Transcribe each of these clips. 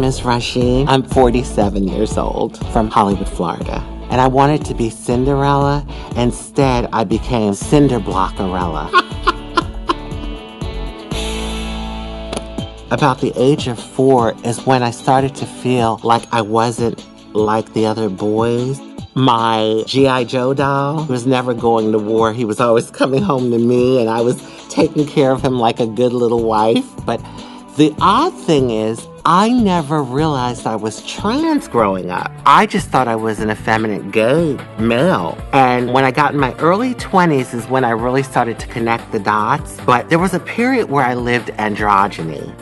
is Rajee. I'm 47 years old from Hollywood, Florida. And I wanted to be Cinderella. Instead, I became Cinderblockerella. About the age of 4 is when I started to feel like I wasn't like the other boys. My G.I. Joe doll was never going to war. He was always coming home to me, and I was taking care of him like a good little wife. But the odd thing is, I never realized I was trans growing up. I just thought I was an effeminate gay male. And when I got in my early 20s is when I really started to connect the dots. But there was a period where I lived androgyny.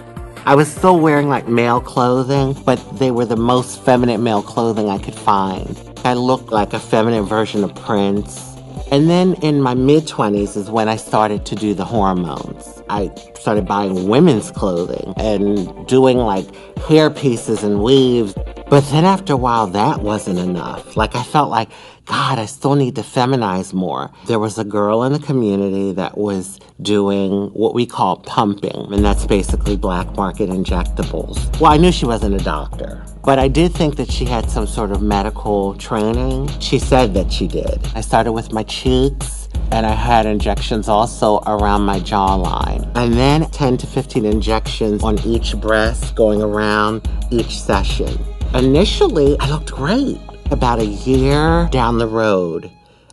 I was still wearing like male clothing, but they were the most feminine male clothing I could find. I looked like a feminine version of Prince. And then in my mid-20s is when I started to do the hormones. I started buying women's clothing and doing like hair pieces and weaves. But then after a while, that wasn't enough. Like I felt like, God, I still need to feminize more. There was a girl in the community that was doing what we call pumping, and that's basically black market injectables. Well, I knew she wasn't a doctor, but I did think that she had some sort of medical training. She said that she did. I started with my cheeks, and I had injections also around my jawline. And then 10 to 15 injections on each breast going around each session. Initially, I looked great. About a year down the road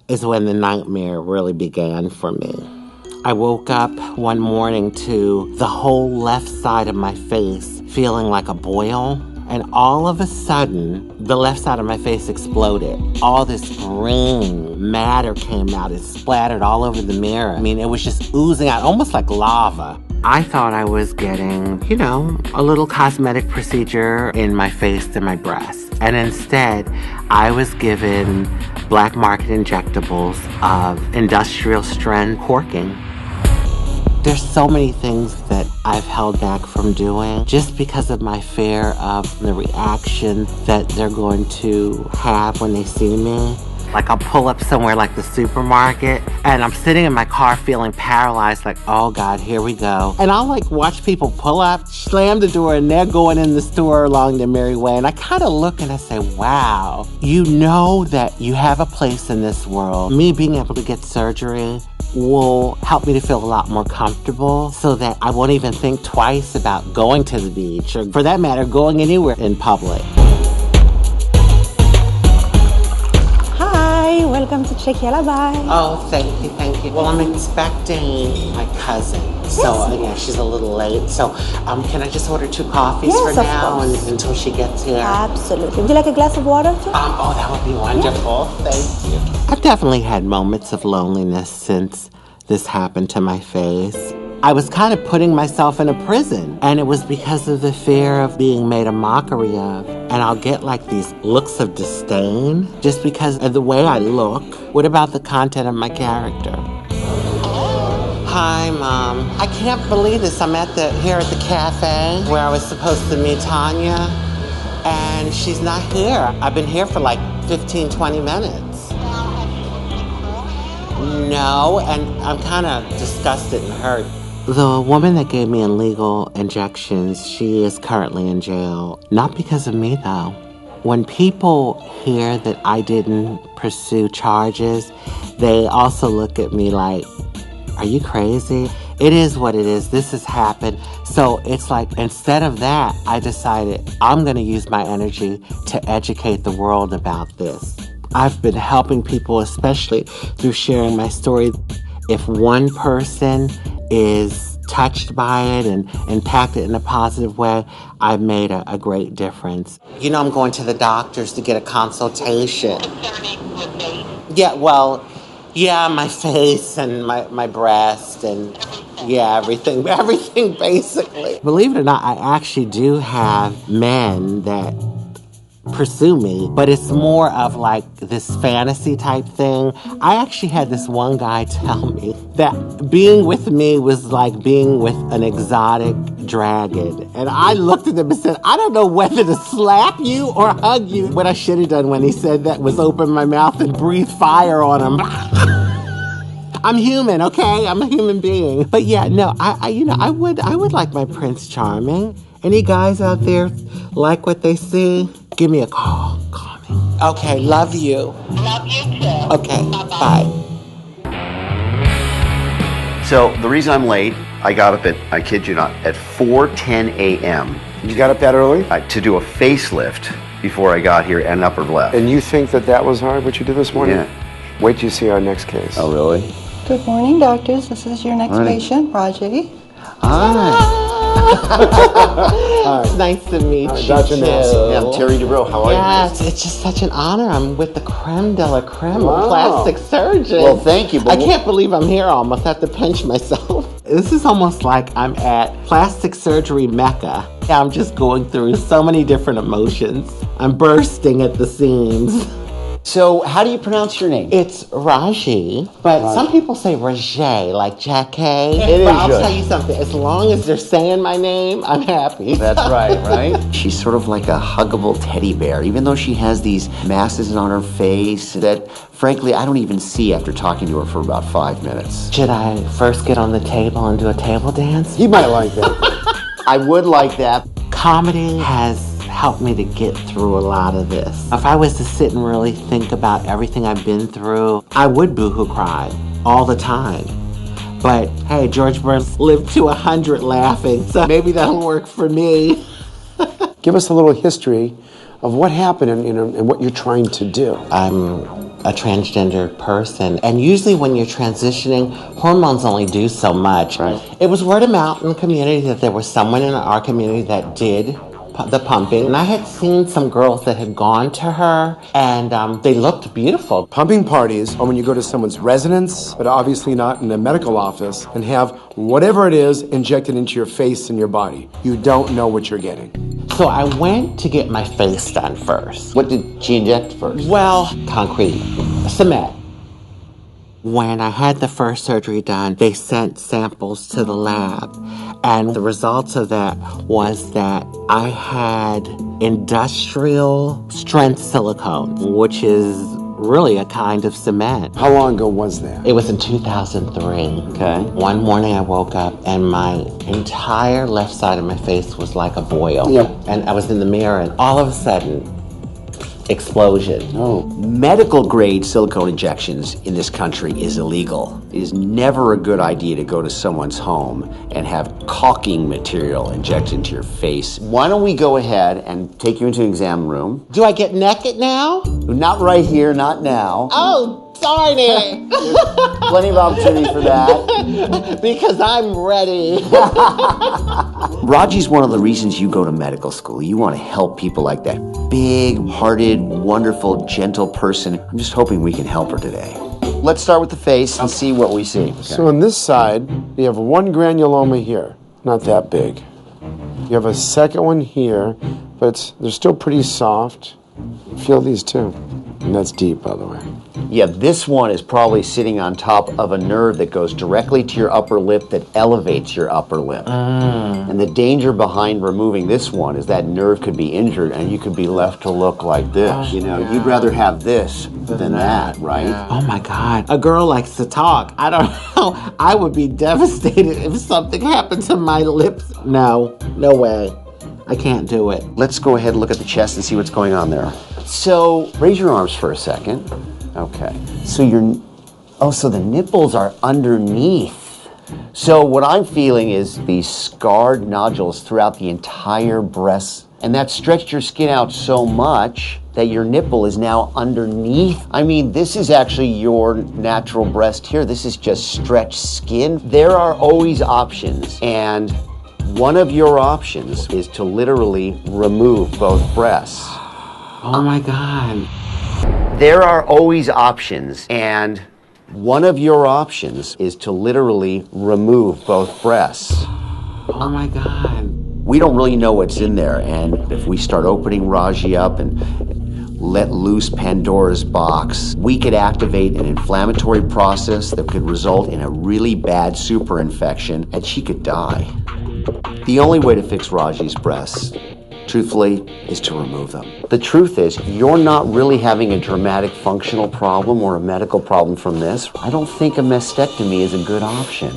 is when the nightmare really began for me. I woke up one morning to the whole left side of my face feeling like a boil. And all of a sudden, the left side of my face exploded. All this green matter came out. It splattered all over the mirror. I mean, it was just oozing out, almost like lava. I thought I was getting, a little cosmetic procedure in my face and my breast. And instead, I was given black market injectables of industrial strength corking. There's so many things that I've held back from doing just because of my fear of the reaction that they're going to have when they see me. Like I'll pull up somewhere like the supermarket and I'm sitting in my car feeling paralyzed like, oh God, here we go. And I'll like watch people pull up, slam the door, and they're going in the store along their merry way. And I kind of look and I say, wow, you know that you have a place in this world. Me being able to get surgery will help me to feel a lot more comfortable so that I won't even think twice about going to the beach or for that matter, going anywhere in public. Welcome to Chekialabai. Oh, thank you. Well, I'm expecting my cousin. So, she's a little late. So, can I just order 2 coffees for now until she gets here? Absolutely. Would you like a glass of water too? That would be wonderful. Yeah. Thank you. I've definitely had moments of loneliness since this happened to my face. I was kind of putting myself in a prison, and it was because of the fear of being made a mockery of. And I'll get like these looks of disdain just because of the way I look. What about the content of my character? Hi, Mom. I can't believe this. I'm here at the cafe where I was supposed to meet Tanya, and she's not here. I've been here for like 15, 20 minutes. No, and I'm kind of disgusted and hurt. The woman that gave me illegal injections, she is currently in jail. Not because of me, though. When people hear that I didn't pursue charges, they also look at me like, are you crazy? It is what it is. This has happened. So it's like, instead of that, I decided I'm going to use my energy to educate the world about this. I've been helping people, especially through sharing my story. If one person is touched by it and impacted in a positive way, I've made a great difference. I'm going to the doctors to get a consultation. My face and my breast and everything basically. Believe it or not, I actually do have men that pursue me, but it's more of like this fantasy type thing. I actually had this one guy tell me that being with me was like being with an exotic dragon. And I looked at him and said, I don't know whether to slap you or hug you. What I should have done when he said that was open my mouth and breathe fire on him. I'm human, okay? I'm a human being. But yeah, no, I would like my Prince Charming. Any guys out there like what they see? Give me a call. Call me. Okay, love you. Love you too. Okay, bye. So the reason I'm late, I got up I kid you not, at 4:10 a.m. You got up that early? To do a facelift before I got here and upper left. And you think that was hard, what you did this morning? Yeah. Wait till you see our next case. Oh, really? Good morning, doctors. This is your next patient, Rajee. Hi. It's nice to meet you, Dr. too. Yeah, I'm Terry Dubrow. How are you? Yes, it's just such an honor. I'm with the creme de la creme Wow. of plastic surgeons. Well, thank you. I can't believe I'm here. I almost have to pinch myself. This is almost like I'm at plastic surgery Mecca. I'm just going through so many different emotions. I'm bursting at the seams. So, how do you pronounce your name? It's Rajee, but some people say Rajee, like Jackie. It is But I'll good. tell you something. As long as they're saying my name, I'm happy. That's right? She's sort of like a huggable teddy bear, even though she has these masses on her face that, frankly, I don't even see after talking to her for about 5 minutes. Should I first get on the table and do a table dance? He might like that. I would like that. Comedy has helped me to get through a lot of this. If I was to sit and really think about everything I've been through, I would boohoo cry all the time. But hey, George Burns lived to 100 laughing, so maybe that'll work for me. Give us a little history of what happened and what you're trying to do. I'm a transgender person, and usually when you're transitioning, hormones only do so much. Right. It was word of mouth in the community that there was someone in our community that did the pumping, and I had seen some girls that had gone to her, and they looked beautiful. Pumping parties are when you go to someone's residence, but obviously not in a medical office, and have whatever it is injected into your face and your body. You don't know what you're getting. So I went to get my face done first. What did she inject first? Well, concrete, cement. When I had the first surgery done, they sent samples to the lab, and the results of that was that I had industrial strength silicone, which is really a kind of cement. How long ago was that? It was in 2003. Okay. One morning I woke up and my entire left side of my face was like a boil. Yep. And I was in the mirror, and all of a sudden, explosion. Oh. Medical grade silicone injections in this country is illegal. It is never a good idea to go to someone's home and have caulking material injected into your face. Why don't we go ahead and take you into an exam room? Do I get naked now? Not right here, not now. Oh, darn it. Plenty of opportunity for that. Because I'm ready. Rajee's one of the reasons you go to medical school. You want to help people like that. Big-hearted, wonderful, gentle person. I'm just hoping we can help her today. Let's start with the face and see what we see. Okay. So on this side, you have one granuloma here, not that big. You have a second one here, but they're still pretty soft. Feel these too. And that's deep, by the way. Yeah, this one is probably sitting on top of a nerve that goes directly to your upper lip that elevates your upper lip. And the danger behind removing this one is that nerve could be injured and you could be left to look like this. You know, you'd rather have this than that, right? Oh my God. A girl likes to talk. I don't know. I would be devastated if something happened to my lips. No way. I can't do it. Let's go ahead and look at the chest and see what's going on there. So, raise your arms for a second. Okay. So so the nipples are underneath. So what I'm feeling is these scarred nodules throughout the entire breast. And that stretched your skin out so much that your nipple is now underneath. I mean, this is actually your natural breast here. This is just stretched skin. There are always options. And one of your options is to literally remove both breasts. Oh my God. There are always options, and one of your options is to literally remove both breasts. Oh my God. We don't really know what's in there, and if we start opening Rajee up and let loose Pandora's box, we could activate an inflammatory process that could result in a really bad superinfection, and she could die. The only way to fix Rajee's breasts truthfully, is to remove them. The truth is, you're not really having a dramatic functional problem or a medical problem from this. I don't think a mastectomy is a good option.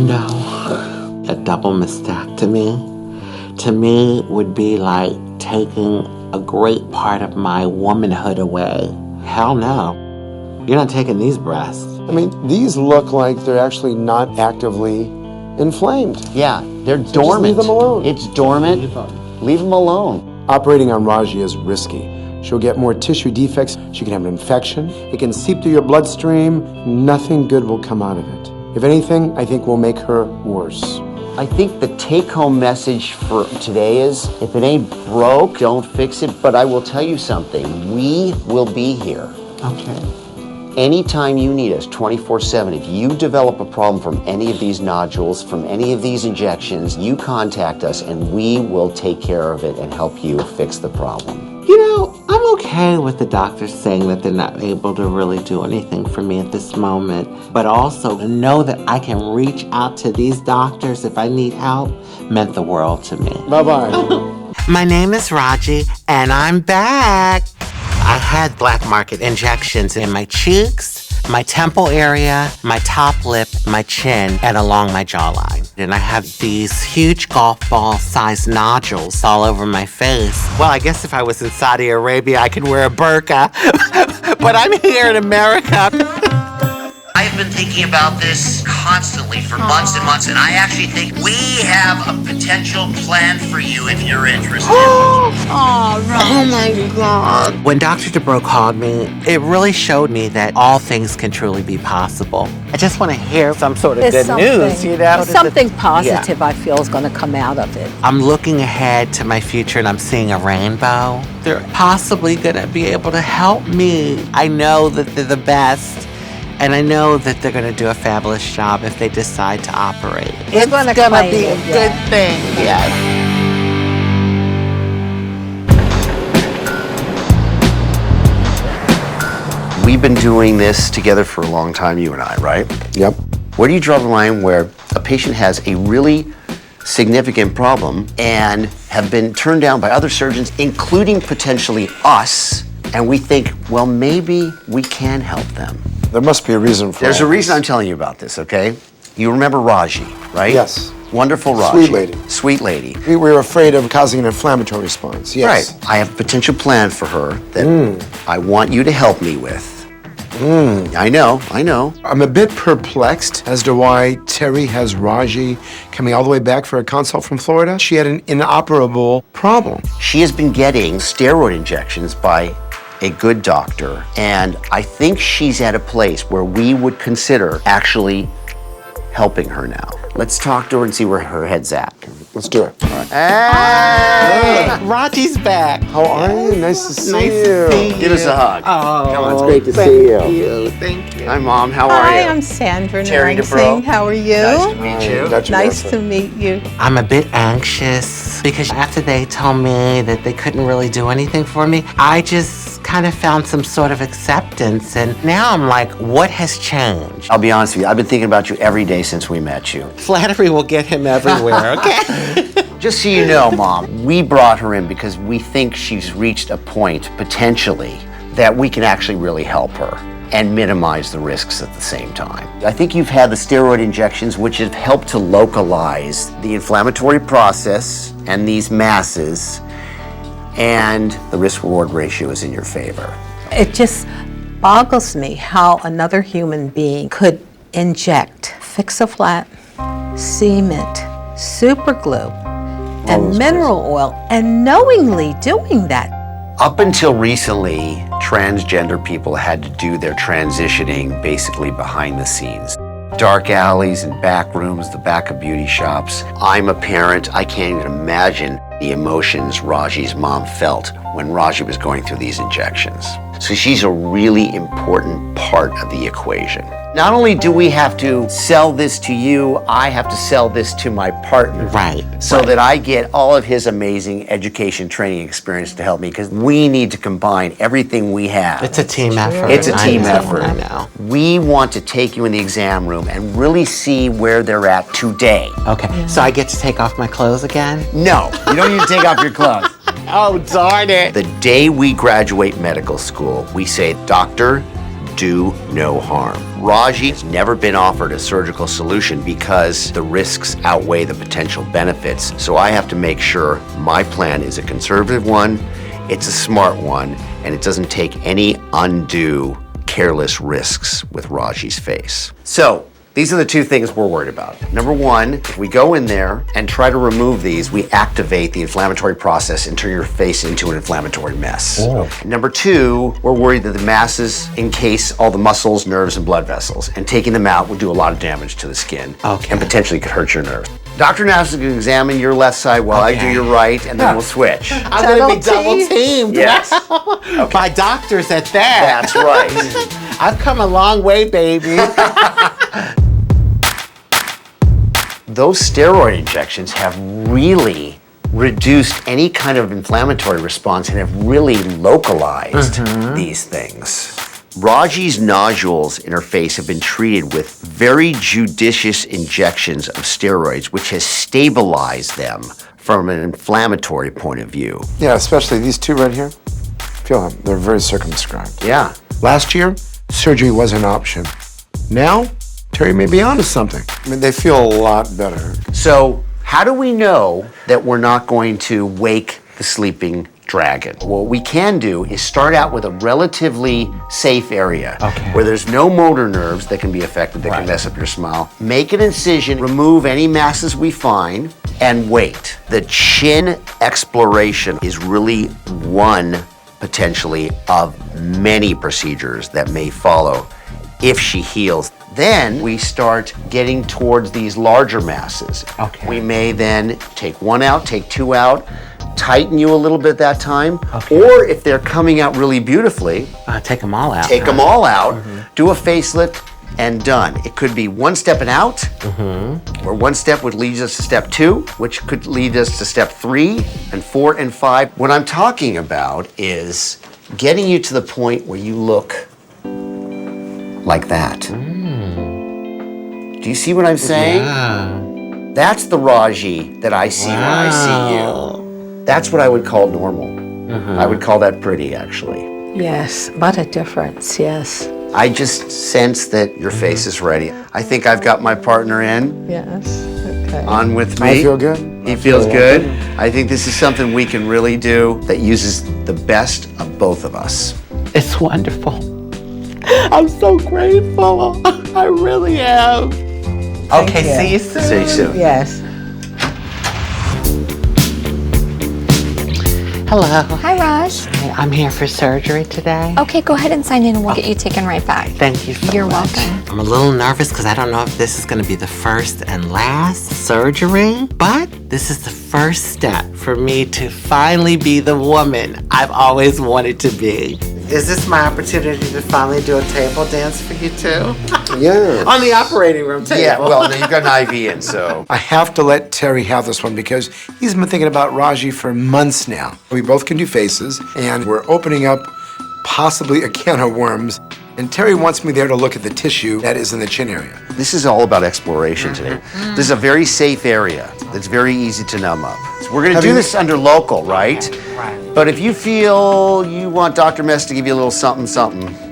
No. A double mastectomy to me would be like taking a great part of my womanhood away. Hell no. You're not taking these breasts. I mean, these look like they're actually not actively inflamed. Yeah, they're So dormant. just leave them alone. It's dormant. Leave them alone. Operating on Rajee is risky. She'll get more tissue defects. She can have an infection. It can seep through your bloodstream. Nothing good will come out of it. If anything, I think we'll make her worse. I think the take-home message for today is, if it ain't broke, don't fix it. But I will tell you something. We will be here. Okay. Anytime you need us, 24/7, if you develop a problem from any of these nodules, from any of these injections, you contact us and we will take care of it and help you fix the problem. You know, I'm okay with the doctors saying that they're not able to really do anything for me at this moment, but also to know that I can reach out to these doctors if I need help meant the world to me. Bye-bye. My name is Rajee, and I'm back. I had black market injections in my cheeks, my temple area, my top lip, my chin, and along my jawline. And I have these huge golf ball sized nodules all over my face. Well, I guess if I was in Saudi Arabia, I could wear a burqa, but I'm here in America. I've been thinking about this constantly for months and months, and I actually think we have a potential plan for you if you're interested. Oh, right. Oh my God. When Dr. Dubrow called me, it really showed me that all things can truly be possible. I just want to hear some sort of good news, you know? Something positive, I feel, is going to come out of it. I'm looking ahead to my future and I'm seeing a rainbow. They're possibly going to be able to help me. I know that they're the best. And I know that they're going to do a fabulous job if they decide to operate. It's going to be a good thing, yes. We've been doing this together for a long time, you and I, right? Yep. Where do you draw the line where a patient has a really significant problem and have been turned down by other surgeons, including potentially us, and we think, well, maybe we can help them? There must be a reason for There's all a reason this. I'm telling you about this, okay? You remember Rajee, right? Yes. Wonderful Rajee. Sweet lady. Sweet lady. We were afraid of causing an inflammatory response, yes. Right. I have a potential plan for her that I want you to help me with. I know. I'm a bit perplexed as to why Terry has Rajee coming all the way back for a consult from Florida. She had an inoperable problem. She has been getting steroid injections by a good doctor, and I think she's at a place where we would consider actually helping her now. Let's talk to her and see where her head's at. Let's do it. Hey! Rajee's back. How are you? Nice to see Nice you. to see you. Give us a hug. Oh, Come on, it's great to see you. Thank you. Hi, Mom. How are Hi, you? I'm Sandra Terry Narsing. Dubrow. How are you? Nice to meet you. Dr. Nice Nassif. to meet you. I'm a bit anxious because after they told me that they couldn't really do anything for me, I just kind of found some sort of acceptance. And now I'm like, what has changed? I'll be honest with you, I've been thinking about you every day since we met you. Flattery will get him everywhere, okay? Just so you know, Mom, we brought her in because we think she's reached a point, potentially, that we can actually really help her and minimize the risks at the same time. I think you've had the steroid injections, which have helped to localize the inflammatory process and these masses, and the risk-reward ratio is in your favor. It just boggles me how another human being could inject Fix-A-Flat, cement, super glue, and mineral oil, and knowingly doing that. Up until recently, transgender people had to do their transitioning basically behind the scenes. Dark alleys and back rooms, the back of beauty shops. I'm a parent. I can't even imagine the emotions Rajee's mom felt when Rajee was going through these injections. So she's a really important part of the equation. Not only do we have to sell this to you, I have to sell this to my partner. Right. So that I get all of his amazing education, training experience to help me, because we need to combine everything we have. It's a team effort. It's a team effort. I know. We want to take you in the exam room and really see where they're at today. Okay, so I get to take off my clothes again? No, you don't need to take off your clothes. Oh, darn it. The day we graduate medical school, we say, doctor, do no harm. Rajee has never been offered a surgical solution because the risks outweigh the potential benefits. So I have to make sure my plan is a conservative one, it's a smart one, and it doesn't take any undue, careless risks with Rajee's face. So, these are the two things we're worried about. Number one, if we go in there and try to remove these, we activate the inflammatory process and turn your face into an inflammatory mess. Oh. Number two, we're worried that the masses encase all the muscles, nerves, and blood vessels, and taking them out will do a lot of damage to the skin and potentially could hurt your nerves. Dr. Nassif is going to examine your left side while I do your right, and then we'll switch. I'm going to be double teamed. Yes. Okay. By doctors at that. That's right. I've come a long way, baby. Those steroid injections have really reduced any kind of inflammatory response and have really localized these things. Rajee's nodules in her face have been treated with very judicious injections of steroids, which has stabilized them from an inflammatory point of view. Yeah, especially these two right here. Feel them. They're very circumscribed. Yeah. Last year, surgery was an option. Now, Terry may be onto something. I mean, they feel a lot better. So, how do we know that we're not going to wake the sleeping dragon? What we can do is start out with a relatively safe area where there's no motor nerves that can be affected that can mess up your smile. Make an incision, remove any masses we find, and wait. The chin exploration is really one, potentially, of many procedures that may follow if she heals. Then we start getting towards these larger masses. We may then take one out, take two out, tighten you a little bit that time, or if they're coming out really beautifully, Take them all out. take them all out, do a facelift, and done. It could be one step and out, or one step would lead us to step two, which could lead us to step 3 and 4 and 5. What I'm talking about is getting you to the point where you look like that. Do you see what I'm saying? Yeah. That's the Rajee that I see when I see you. That's what I would call normal. I would call that pretty, actually. Yes, what a difference, yes. I just sense that your face is ready. I think I've got my partner in, Yes, okay. on with me. I feel good. He feels good. I think this is something we can really do that uses the best of both of us. It's wonderful. I'm so grateful. I really am. Okay, you. see you soon. See you soon. Yes. Hello. Hi, Raj. I'm here for surgery today. Okay, go ahead and sign in and we'll get you taken right back. Thank you so You're much. welcome. I'm a little nervous because I don't know if this is going to be the first and last surgery, but this is the first step for me to finally be the woman I've always wanted to be. Is this my opportunity to finally do a table dance for you too? Yeah. On the operating room table. Yeah, well, you've got an IV in, so. I have to let Terry have this one because he's been thinking about Rajee for months now. We both can do faces, and we're opening up possibly a can of worms. And Terry wants me there to look at the tissue that is in the chin area. This is all about exploration today. This is a very safe area that's very easy to numb up. So we're gonna do this under local, right? Right. But if you feel you want Dr. Mess to give you a little something,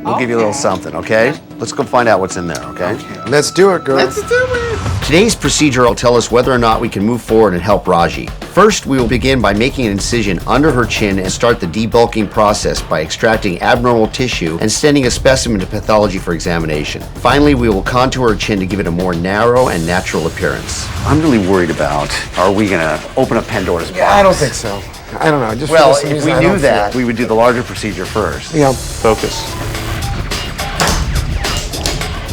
we'll give you a little something, okay? Let's go find out what's in there, okay? Let's do it, girl. Let's do it. Today's procedure will tell us whether or not we can move forward and help Rajee. First, we will begin by making an incision under her chin and start the debulking process by extracting abnormal tissue and sending a specimen to pathology for examination. Finally, we will contour her chin to give it a more narrow and natural appearance. I'm really worried about, are we gonna open up Pandora's box? I don't think so. I don't know. Just for Well, this if reason, we I knew don't that, feel we would do the larger procedure first. it. Yeah. Focus.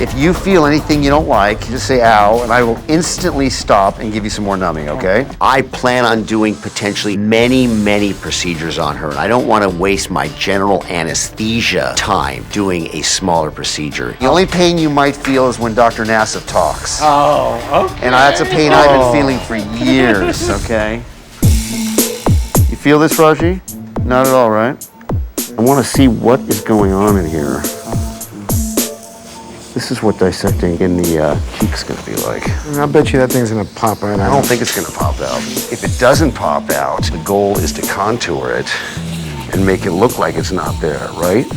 If you feel anything you don't like, just say ow, and I will instantly stop and give you some more numbing, okay? I plan on doing potentially many, many procedures on her, and I don't want to waste my general anesthesia time doing a smaller procedure. The only pain you might feel is when Dr. Nassif talks. Oh, okay. And that's a pain I've been feeling for years, okay? You feel this, Rajee? Not at all, right? I want to see what is going on in here. This is what dissecting in the cheek's gonna be like. I bet you that thing's gonna pop right I out. don't think it's gonna pop out. If it doesn't pop out, the goal is to contour it and make it look like it's not there, right?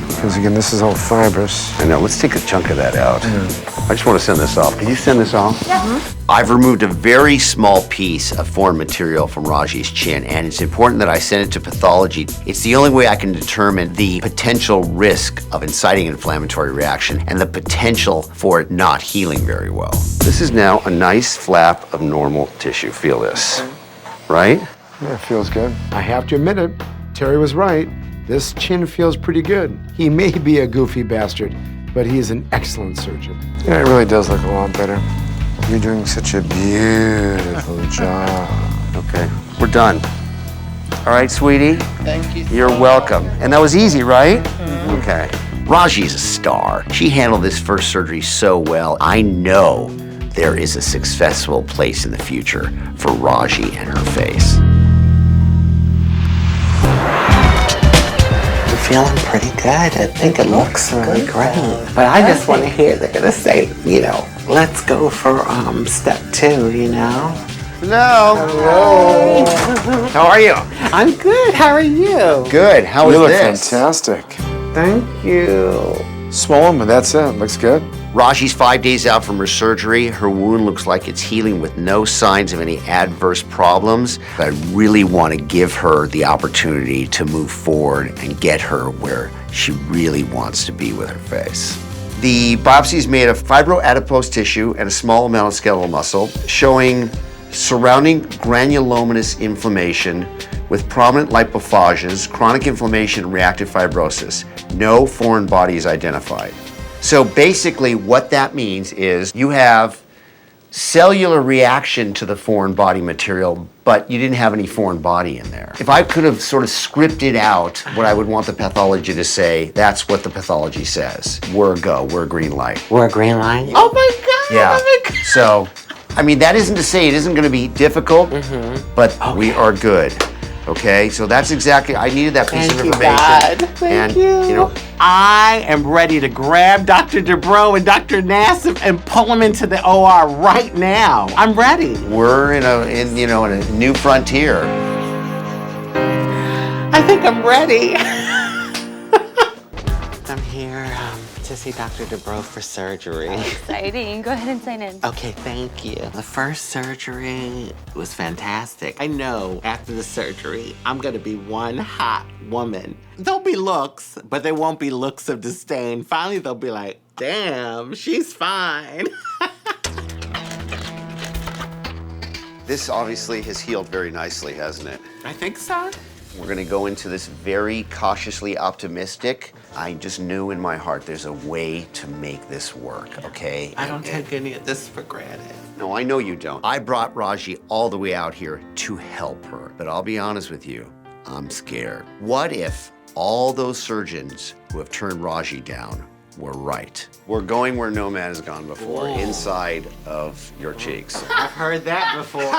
Because again, this is all fibrous. I know, let's take a chunk of that out. I just want to send this off. Can you send this off? Yeah. I've removed a very small piece of foreign material from Rajee's chin, and it's important that I send it to pathology. It's the only way I can determine the potential risk of inciting inflammatory reaction and the potential for it not healing very well. This is now a nice flap of normal tissue. Feel this, right? Yeah, it feels good. I have to admit it, Terry was right. This chin feels pretty good. He may be a goofy bastard, but he is an excellent surgeon. Yeah, it really does look a lot better. You're doing such a beautiful job. Okay, we're done. All right, sweetie? Thank you. You're welcome. And that was easy, right? Okay. Rajee's a star. She handled this first surgery so well. I know there is a successful place in the future for Rajee and her face. Feeling pretty good. I think it looks really great. But I just want to hear they're gonna say, you know, let's go for step 2, you know? Hello. Hello. How are you? I'm good. How are you? Good. How You is look this? fantastic. Thank you. Swollen, but that's it. Looks good. Rajee's 5 days out from her surgery. Her wound looks like it's healing with no signs of any adverse problems. I really want to give her the opportunity to move forward and get her where she really wants to be with her face. The biopsy is made of fibroadipose tissue and a small amount of skeletal muscle, showing surrounding granulomatous inflammation with prominent lipophages, chronic inflammation, and reactive fibrosis. No foreign body is identified. So basically what that means is you have cellular reaction to the foreign body material, but you didn't have any foreign body in there. If I could have sort of scripted out what I would want the pathology to say, that's what the pathology says. We're a go, we're a green light. We're a green light. Oh my God. Yeah, Oh my God. so, I mean, that isn't to say it isn't gonna be difficult, but we are good. Okay, so that's exactly, I needed that piece of Thank you, information. God. Thank and, you. I am ready to grab Dr. Dubrow and Dr. Nassif and pull them into the OR right now. I'm ready. We're in a new frontier. I think I'm ready. I'm here to see Dr. Dubrow for surgery. Exciting. Go ahead and sign in. Okay, thank you. The first surgery was fantastic. I know after the surgery, I'm gonna be one hot woman. There'll be looks, but they won't be looks of disdain. Finally, they'll be like, damn, she's fine. This obviously has healed very nicely, hasn't it? I think so. We're gonna go into this very cautiously optimistic. I just knew in my heart there's a way to make this work, okay? I don't take any of this for granted. No, I know you don't. I brought Rajee all the way out here to help her. But I'll be honest with you, I'm scared. What if all those surgeons who have turned Rajee down were right? We're going where no man has gone before, Whoa. inside of your cheeks. I've heard that before.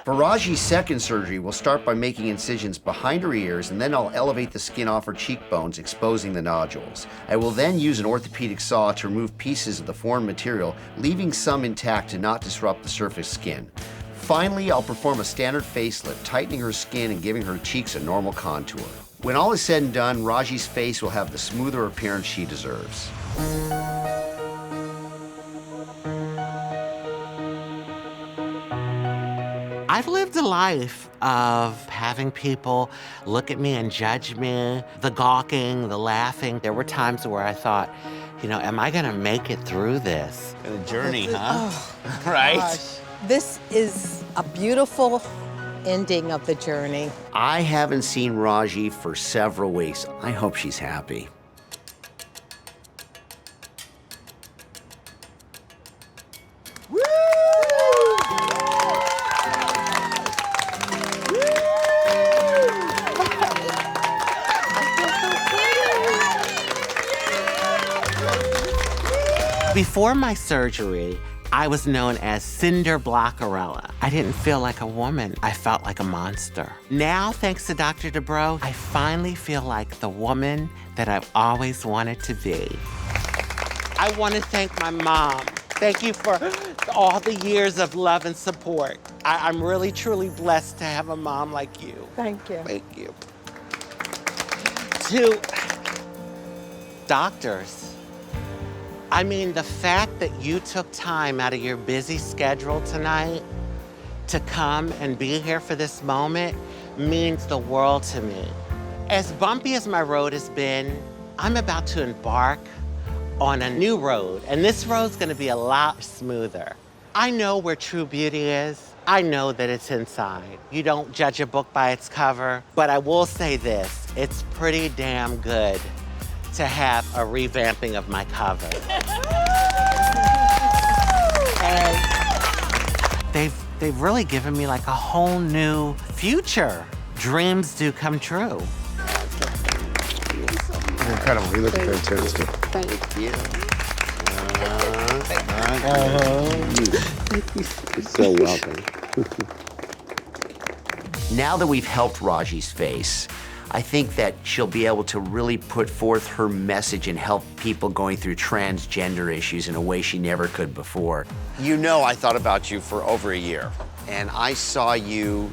For Rajee's second surgery, we'll start by making incisions behind her ears, and then I'll elevate the skin off her cheekbones, exposing the nodules. I will then use an orthopedic saw to remove pieces of the foreign material, leaving some intact to not disrupt the surface skin. Finally, I'll perform a standard facelift, tightening her skin and giving her cheeks a normal contour. When all is said and done, Rajee's face will have the smoother appearance she deserves. I've lived a life of having people look at me and judge me, the gawking, the laughing. There were times where I thought, you know, am I gonna make it through this? The journey, huh? Right? Gosh, this is a beautiful ending of the journey. I haven't seen Rajee for several weeks. I hope she's happy. Before my surgery, I was known as Cinder Blockarella. I didn't feel like a woman. I felt like a monster. Now, thanks to Dr. Dubrow, I finally feel like the woman that I've always wanted to be. I want to thank my mom. Thank you for all the years of love and support. I'm really, truly blessed to have a mom like you. Thank you. Thank you. To doctors, I mean, the fact that you took time out of your busy schedule tonight to come and be here for this moment means the world to me. As bumpy as my road has been, I'm about to embark on a new road, and this road's gonna be a lot smoother. I know where true beauty is. I know that it's inside. You don't judge a book by its cover, but I will say this, it's pretty damn good to have a revamping of my cover. And they've really given me like a whole new future. Dreams do come true. You're incredible. You look fantastic. Thank you. You're so welcome. Now that we've helped Rajee's face, I think that she'll be able to really put forth her message and help people going through transgender issues in a way she never could before. You know, I thought about you for over a year, and I saw you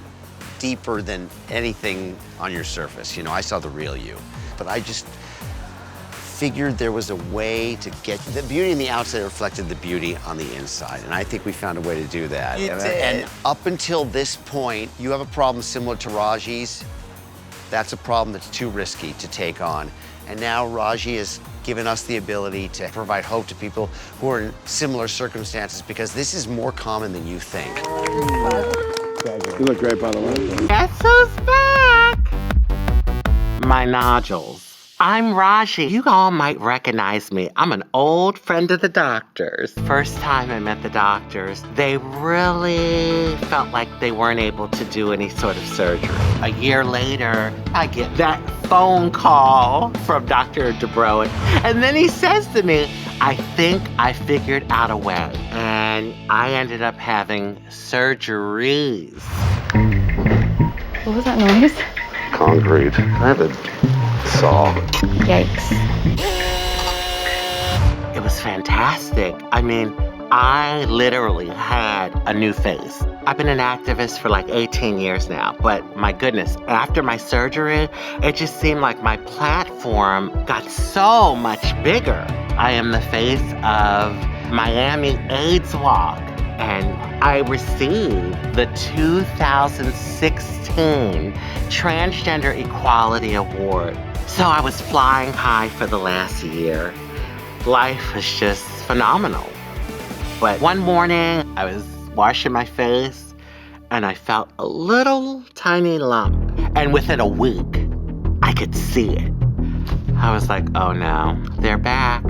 deeper than anything on your surface. You know, I saw the real you. But I just figured there was a way to get the beauty on the outside reflected the beauty on the inside, and I think we found a way to do that. And up until this point, you have a problem similar to Rajee's. That's a problem that's too risky to take on. And now Rajee has given us the ability to provide hope to people who are in similar circumstances, because this is more common than you think. You look great, by the way. Guess who's back? My nodules. I'm Rajee. You all might recognize me. I'm an old friend of the doctors. First time I met the doctors, they really felt like they weren't able to do any sort of surgery. A year later, I get that phone call from Dr. Dubrow, and then he says to me, I think I figured out a way. And I ended up having surgeries. What was that noise? Concrete. I have a saw. Yikes. It was fantastic. I mean, I literally had a new face. I've been an activist for like 18 years now, but my goodness, after my surgery, it just seemed like my platform got so much bigger. I am the face of Miami AIDS Walk, and I received the 2016 Transgender Equality Award. So I was flying high for the last year. Life was just phenomenal. But one morning, I was washing my face, and I felt a little tiny lump. And within a week, I could see it. I was like, oh no, they're back.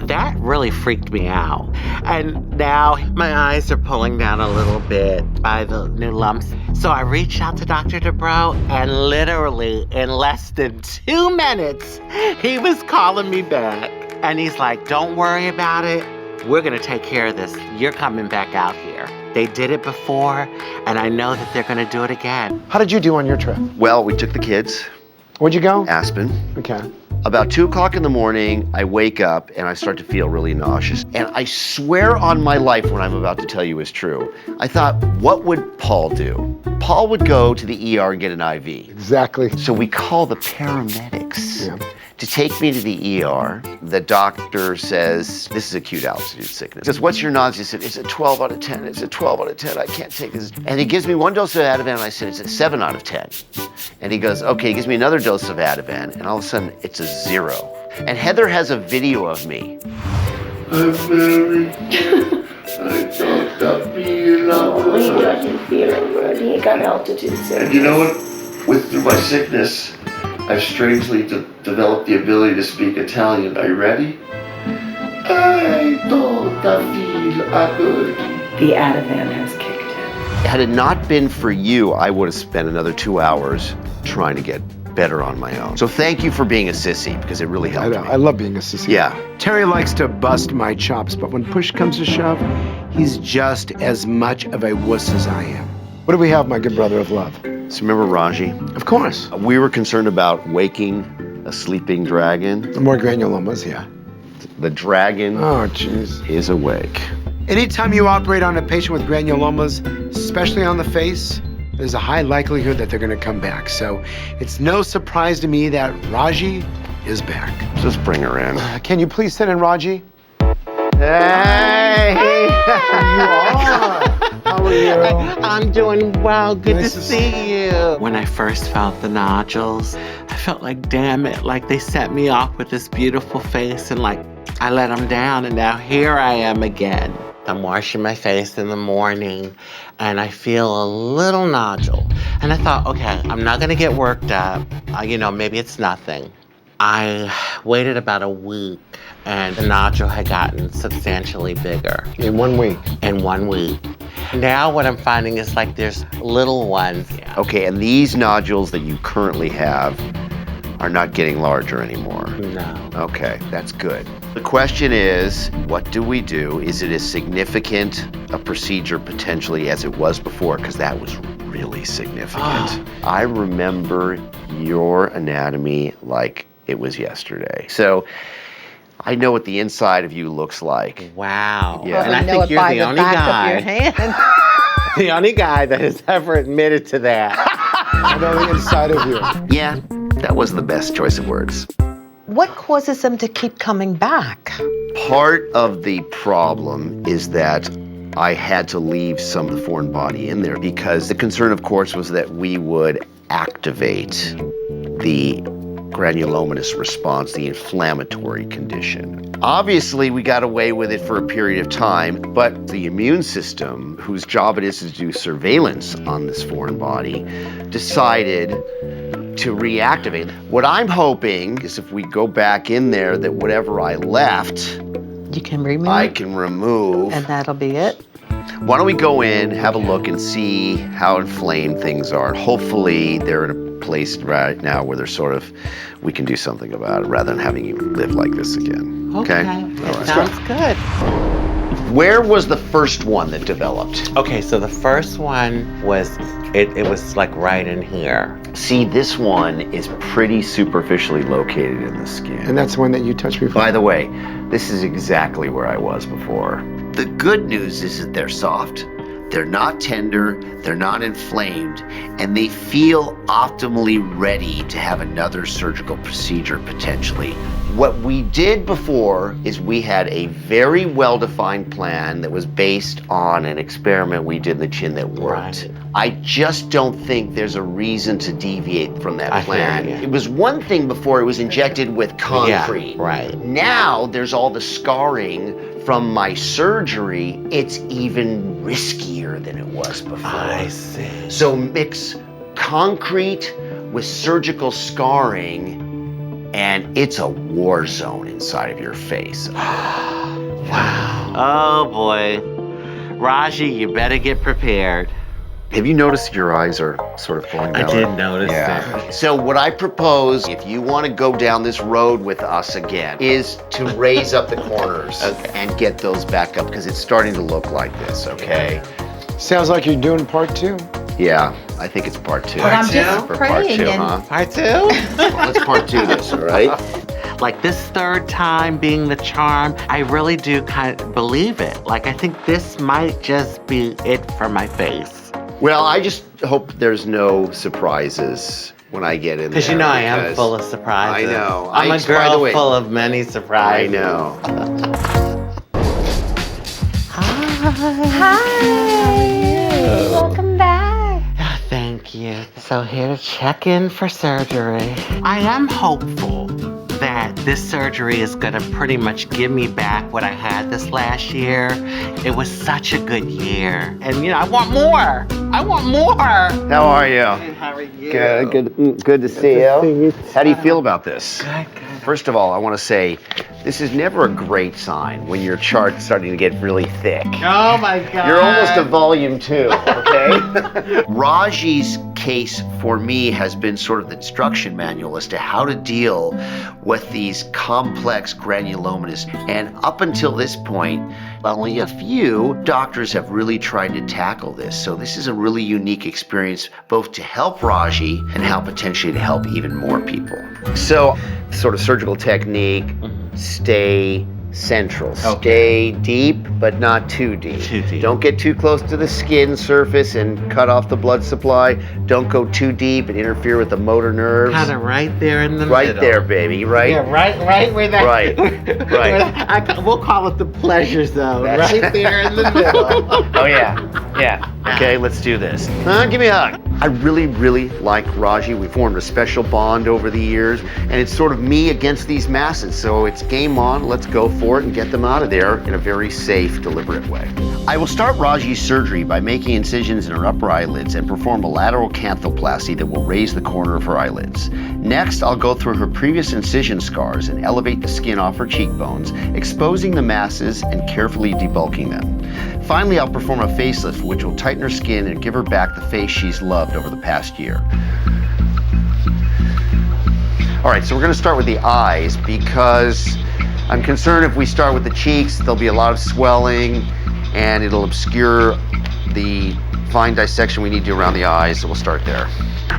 That really freaked me out. And now my eyes are pulling down a little bit by the new lumps. So I reached out to Dr. Dubrow, and literally in less than 2 minutes, he was calling me back. And he's like, don't worry about it. We're gonna take care of this. You're coming back out here. They did it before, and I know that they're gonna do it again. How did you do on your trip? Well, we took the kids. Where'd you go? Aspen. Okay. About 2 o'clock in the morning, I wake up and I start to feel really nauseous. And I swear on my life what I'm about to tell you is true. I thought, what would Paul do? Paul would go to the ER and get an IV. Exactly. So we call the paramedics to take me to the ER. The doctor says, this is acute altitude sickness. He says, what's your nausea? I said, it's a 12 out of 10. It's a 12 out of 10. I can't take this. And he gives me 1 dose of Ativan, and I said, it's a 7 out of 10. And he goes, okay, he gives me another dose of Ativan, and all of a sudden, it's a 0. And Heather has a video of me. I'm very good. I don't feel good. He doesn't feel good. He got altitude sickness. And you know what? Through my sickness, I've strangely developed the ability to speak Italian. Are you ready? I don't feel good. The Ativan has kicked in. Had it not been for you, I would have spent another 2 hours trying to get better on my own. So thank you for being a sissy, because it really helped me. I love being a sissy. Yeah. Terry likes to bust my chops, but when push comes to shove, he's just as much of a wuss as I am. What do we have, my good brother of love? So remember Rajee? Of course. We were concerned about waking a sleeping dragon. More granulomas, yeah. The dragon Oh, jeez. is awake. Anytime you operate on a patient with granulomas, especially on the face, there's a high likelihood that they're going to come back. So it's no surprise to me that Rajee is back. Just bring her in. Can you please send in Rajee? Hey! How are you? I'm doing well. Good Nice to to see you. When I first felt the nodules, I felt like, damn it, like they set me off with this beautiful face and like I let them down, and now here I am again. I'm washing my face in the morning and I feel a little nodule. And I thought, okay, I'm not gonna get worked up. Maybe it's nothing. I waited about a week and the nodule had gotten substantially bigger. In 1 week. In 1 week. Now what I'm finding is like there's little ones. Okay, and these nodules that you currently have are not getting larger anymore. No. Okay, that's good. The question is, what do we do? Is it as significant a procedure potentially as it was before? Because that was really significant. I remember your anatomy like it was yesterday. So I know what the inside of you looks like. Wow. Yeah. And I know think it you're by the the only back guy. of your hand. The only guy that has ever admitted to that. I know the inside of you. Yeah, that was the best choice of words. What causes them to keep coming back? Part of the problem is that I had to leave some of the foreign body in there because the concern, of course, was that we would activate the granulomatous response, the inflammatory condition. Obviously, we got away with it for a period of time, but the immune system, whose job it is to do surveillance on this foreign body, decided to reactivate. What I'm hoping is if we go back in there, that whatever I left, You can remove I can remove. and that'll be it. Why don't we go in, have a look, and see how inflamed things are. Hopefully, they're in a place right now where we can do something about it rather than having you live like this again. Okay? That All right. sounds good. Where was the first one that developed? Okay, so the first one was, it was like right in here. See, this one is pretty superficially located in the skin. And that's the one that you touched before. By the way, this is exactly where I was before. The good news is that they're soft. They're not tender, they're not inflamed, and they feel optimally ready to have another surgical procedure potentially. What we did before is we had a very well-defined plan that was based on an experiment we did in the chin that worked. Right. I just don't think there's a reason to deviate from that I hear plan. you. It was one thing before it was injected with concrete. Yeah, right. Now there's all the scarring from my surgery. It's even riskier than it was before. I see. So mix concrete with surgical scarring and it's a war zone inside of your face. Wow. Oh boy. Rajee, you better get prepared. Have you noticed your eyes are sort of falling down? I did notice that. So what I propose, if you want to go down this road with us again, is to raise up the corners and get those back up because it's starting to look like this, okay? Sounds like you're doing part 2. Yeah, I think it's part 2. But I'm just For part 2, praying and- huh? Part 2? Well, let's part 2 this, all right? Like this third time being the charm, I really do kind of believe it. Like I think this might just be it for my face. Well, I just hope there's no surprises when I get in there. Because you know I am full of surprises. I know. I'm a by the girl way, full of many I surprises. know. Hi. Welcome back. Oh, thank you. So here to check in for surgery. I am hopeful that this surgery is gonna pretty much give me back what I had this last year. It was such a good year. And I want more. I want more. How are you? How are you? Good to see you. How do you feel about this? Good. First of all, I want to say this is never a great sign when your chart's starting to get really thick. Oh my God. You're almost a volume 2, okay? Rajee's case for me has been sort of the instruction manual as to how to deal with these complex granulomas. And up until this point, only a few doctors have really tried to tackle this. So this is a really unique experience, both to help Rajee and how potentially to help even more people. So, sort of surgical technique, stay central. Stay deep, but not too deep. Don't get too close to the skin surface and cut off the blood supply. Don't go too deep and interfere with the motor nerves. Kind of right there in the middle. Right there, baby, right? Yeah, right where that. Right. We'll call it the pleasure zone. That's right there in the middle. Oh yeah. Okay, let's do this. Give me a hug. I really, really like Rajee. We formed a special bond over the years, and it's sort of me against these masses. So it's game on, let's go for it and get them out of there in a very safe, deliberate way. I will start Rajee's surgery by making incisions in her upper eyelids and perform a lateral canthoplasty that will raise the corner of her eyelids. Next, I'll go through her previous incision scars and elevate the skin off her cheekbones, exposing the masses and carefully debulking them. Finally, I'll perform a facelift, which will tighten her skin and give her back the face she's loved over the past year. All right, so we're gonna start with the eyes because I'm concerned if we start with the cheeks, there'll be a lot of swelling and it'll obscure the fine dissection we need to do around the eyes, so we'll start there.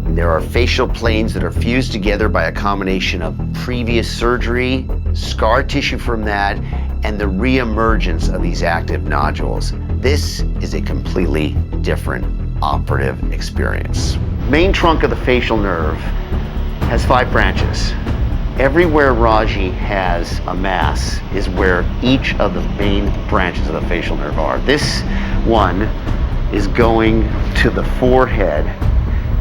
There are facial planes that are fused together by a combination of previous surgery, scar tissue from that, and the re-emergence of these active nodules. This is a completely different operative experience. Main trunk of the facial nerve has 5 branches. Everywhere Rajee has a mass is where each of the main branches of the facial nerve are. This one is going to the forehead,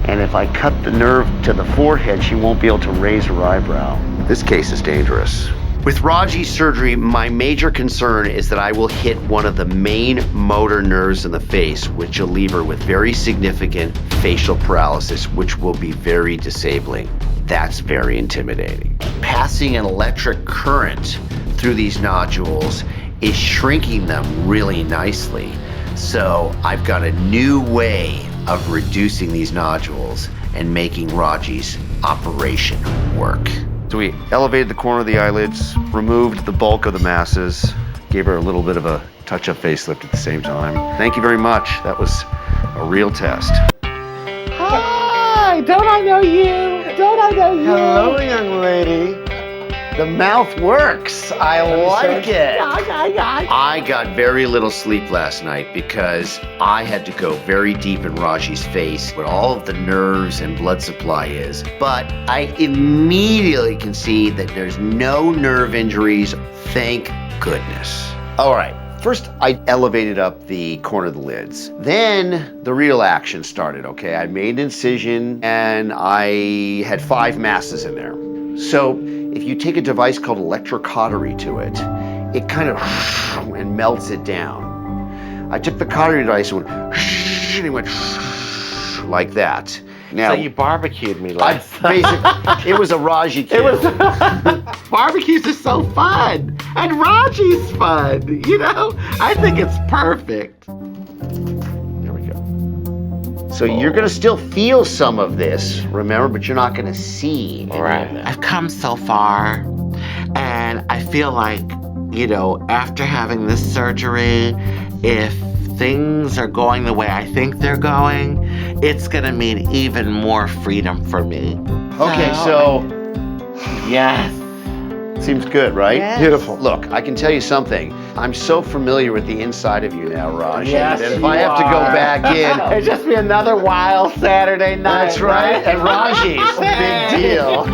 and if I cut the nerve to the forehead, she won't be able to raise her eyebrow. This case is dangerous. With Rajee's surgery, my major concern is that I will hit one of the main motor nerves in the face, which will leave her with very significant facial paralysis, which will be very disabling. That's very intimidating. Passing an electric current through these nodules is shrinking them really nicely. So I've got a new way of reducing these nodules and making Rajee's operation work. So we elevated the corner of the eyelids, removed the bulk of the masses, gave her a little bit of a touch-up facelift at the same time. Thank you very much. That was a real test. Hi, don't I know you? Don't I know you? Hello, young lady. The mouth works. I like it. I got very little sleep last night because I had to go very deep in Rajee's face where all of the nerves and blood supply is. But I immediately can see that there's no nerve injuries. Thank goodness. All right. First, I elevated up the corner of the lids. Then the real action started, okay? I made an incision and I had 5 masses in there. So if you take a device called electrocautery to it, it kind of and melts it down. I took the cautery device and went like that. Now, So you barbecued me last night. It was a Rajee kill. Barbecues are so fun. And Rajee's fun. You know? I think it's perfect. There we go. So you're gonna still feel some of this, remember, but you're not gonna see any of that. I've come so far, and I feel like, you know, after having this surgery, if things are going the way I think they're going, it's gonna mean even more freedom for me. Okay, so Yes. seems good, right? Yes. Beautiful. Look, I can tell you something. I'm so familiar with the inside of you now, Rajee. Yes, that if you I have to go are. back in, It'll just be another wild Saturday night. that's right. And Rajee's a big deal.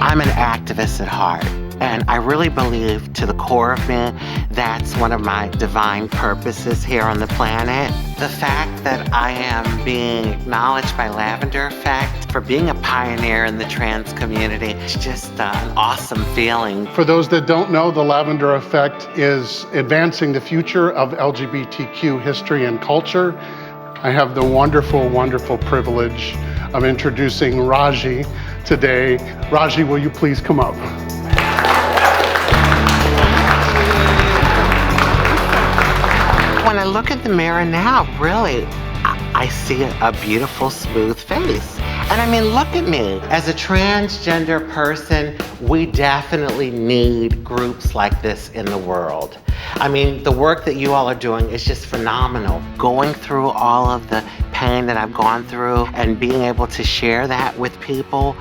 I'm an activist at heart, and I really believe to the core of me that's one of my divine purposes here on the planet. The fact that I am being acknowledged by Lavender Effect for being a pioneer in the trans community is just an awesome feeling. For those that don't know, the Lavender Effect is advancing the future of LGBTQ history and culture. I have the wonderful, wonderful privilege of introducing Rajee today. Rajee, will you please come up? When I look at the mirror now, really, I see a beautiful, smooth face. And I mean, look at me. As a transgender person, we definitely need groups like this in the world. I mean, the work that you all are doing is just phenomenal. Going through all of the pain that I've gone through and being able to share that with people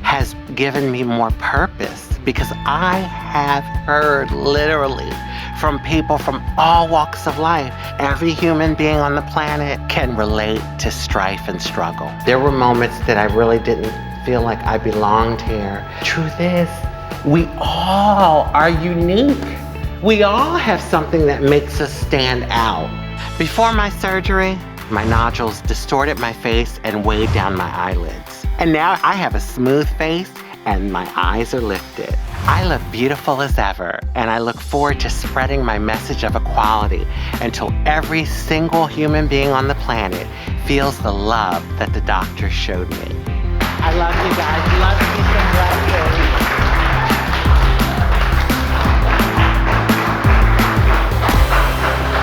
has given me more purpose, because I have heard literally from people from all walks of life. Every human being on the planet can relate to strife and struggle. There were moments that I really didn't feel like I belonged here. Truth is, we all are unique. We all have something that makes us stand out. Before my surgery, my nodules distorted my face and weighed down my eyelids. And now I have a smooth face and my eyes are lifted. I look beautiful as ever, and I look forward to spreading my message of equality until every single human being on the planet feels the love that the doctor showed me. I love you guys. Love you, some blessings.